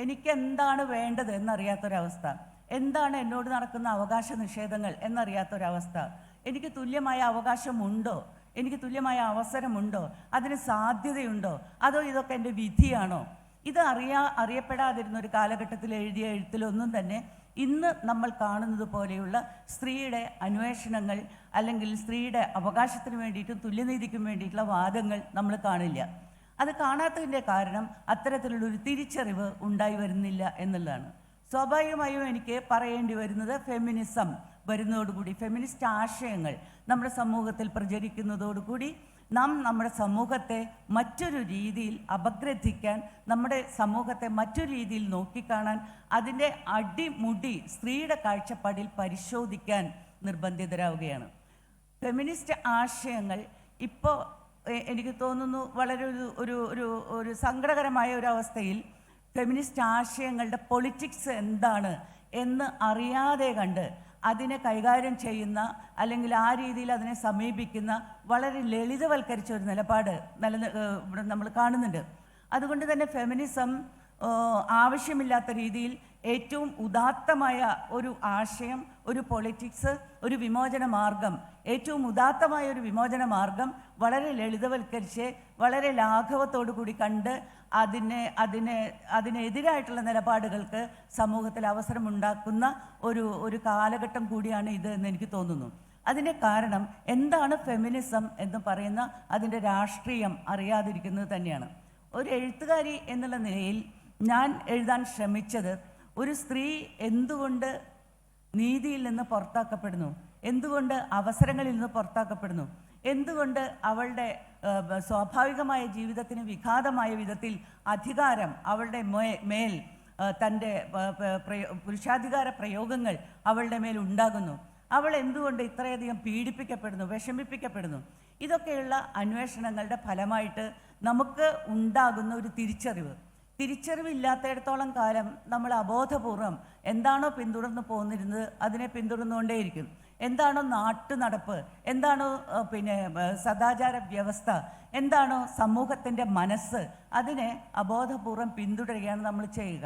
എനിക്ക് എന്താണ് വേണ്ടത് എന്നറിയാത്തൊരവസ്ഥ, എന്താണ് എന്നോട് നടക്കുന്ന അവകാശ നിഷേധങ്ങൾ എന്നറിയാത്തൊരവസ്ഥ, എനിക്ക് തുല്യമായ അവകാശമുണ്ടോ, എനിക്ക് തുല്യമായ അവസരമുണ്ടോ, അതിന് സാധ്യതയുണ്ടോ, അതോ ഇതൊക്കെ എൻ്റെ വിധിയാണോ? ഇത് അറിയപ്പെടാതിരുന്ന ഒരു കാലഘട്ടത്തിൽ എഴുതിയ എഴുത്തിലൊന്നും തന്നെ ഇന്ന് നമ്മൾ കാണുന്നത് പോലെയുള്ള സ്ത്രീയുടെ അന്വേഷണങ്ങൾ അല്ലെങ്കിൽ സ്ത്രീയുടെ അവകാശത്തിന് വേണ്ടിയിട്ടും തുല്യനീതിക്കും വേണ്ടിയിട്ടുള്ള വാദങ്ങൾ നമ്മൾ കാണില്ല. അത് കാണാത്തതിൻ്റെ കാരണം അത്തരത്തിലുള്ളൊരു തിരിച്ചറിവ് ഉണ്ടായി വരുന്നില്ല എന്നുള്ളതാണ്. സ്വാഭാവികമായും എനിക്ക് പറയേണ്ടി വരുന്നത് ഫെമിനിസം വരുന്നതോടുകൂടി, ഫെമിനിസ്റ്റ് ആശയങ്ങൾ നമ്മുടെ സമൂഹത്തിൽ പ്രചരിക്കുന്നതോടുകൂടി നാം നമ്മുടെ സമൂഹത്തെ മറ്റൊരു രീതിയിൽ അപഗ്രഥിക്കാൻ, നമ്മുടെ സമൂഹത്തെ മറ്റൊരു രീതിയിൽ നോക്കിക്കാണാൻ, അതിൻ്റെ അടിമുടി സ്ത്രീയുടെ കാഴ്ചപ്പാടിൽ പരിശോധിക്കാൻ നിർബന്ധിതരാവുകയാണ്. ഫെമിനിസ്റ്റ് ആശയങ്ങൾ ഇപ്പോൾ എനിക്ക് തോന്നുന്നു വളരെ ഒരു സങ്കടകരമായ ഒരു അവസ്ഥയിൽ ഫെമിനിസ്റ്റ് ആശയങ്ങളുടെ പൊളിറ്റിക്സ് എന്താണ് എന്ന് അറിയാതെ കണ്ട് അതിനെ കൈകാര്യം ചെയ്യുന്ന അല്ലെങ്കിൽ ആ രീതിയിൽ അതിനെ സമീപിക്കുന്ന വളരെ ലളിതവൽക്കരിച്ച ഒരു നിലപാട് ഇവിടെ നമ്മൾ കാണുന്നുണ്ട്. അതുകൊണ്ട് തന്നെ ഫെമിനിസം ആവശ്യമില്ലാത്ത രീതിയിൽ ഏറ്റവും ഉദാത്തമായ ഒരു ആശയം, ഒരു പൊളിറ്റിക്സ്, ഒരു വിമോചന മാർഗം, ഏറ്റവും ഉദാത്തമായ ഒരു വിമോചന മാർഗം വളരെ ലളിതവൽക്കരിച്ച് വളരെ ലാഘവത്തോടു കൂടി കണ്ട് അതിനെതിരായിട്ടുള്ള നിലപാടുകൾക്ക് സമൂഹത്തിൽ അവസരമുണ്ടാക്കുന്ന ഒരു കാലഘട്ടം കൂടിയാണ് ഇത് എന്ന് എനിക്ക് തോന്നുന്നു. അതിൻ്റെ കാരണം എന്താണ് ഫെമിനിസം എന്ന് പറയുന്ന അതിൻ്റെ രാഷ്ട്രീയം അറിയാതിരിക്കുന്നത് തന്നെയാണ്. ഒരു എഴുത്തുകാരി എന്നുള്ള നിലയിൽ ഞാൻ എഴുതാൻ ശ്രമിച്ചത് ഒരു സ്ത്രീ എന്തുകൊണ്ട് നീതിയിൽ നിന്ന് പുറത്താക്കപ്പെടുന്നു, എന്തുകൊണ്ട് അവസരങ്ങളിൽ നിന്ന് പുറത്താക്കപ്പെടുന്നു, എന്തുകൊണ്ട് അവളുടെ സ്വാഭാവികമായ ജീവിതത്തിന് വിഘാതമായ വിധത്തിൽ അധികാരം അവളുടെ മേൽ തൻ്റെ പുരുഷാധികാര പ്രയോഗങ്ങൾ അവളുടെ മേൽ ഉണ്ടാകുന്നു, അവൾ എന്തുകൊണ്ട് ഇത്രയധികം പീഡിപ്പിക്കപ്പെടുന്നു, വിഷമിപ്പിക്കപ്പെടുന്നു. ഇതൊക്കെയുള്ള അന്വേഷണങ്ങളുടെ ഫലമായിട്ട് നമുക്ക് ഉണ്ടാകുന്ന ഒരു തിരിച്ചറിവില്ലാത്തിടത്തോളം കാലം നമ്മൾ അബോധപൂർവം എന്താണോ പിന്തുടർന്ന് പോന്നിരുന്നത് അതിനെ പിന്തുടർന്നുകൊണ്ടേയിരിക്കും. എന്താണോ നാട്ടു നടപ്പ്, എന്താണോ സദാചാര വ്യവസ്ഥ, എന്താണോ സമൂഹത്തിൻ്റെ മനസ്സ്, അതിനെ അബോധപൂർവം പിന്തുടരുകയാണ് നമ്മൾ ചെയ്യുക.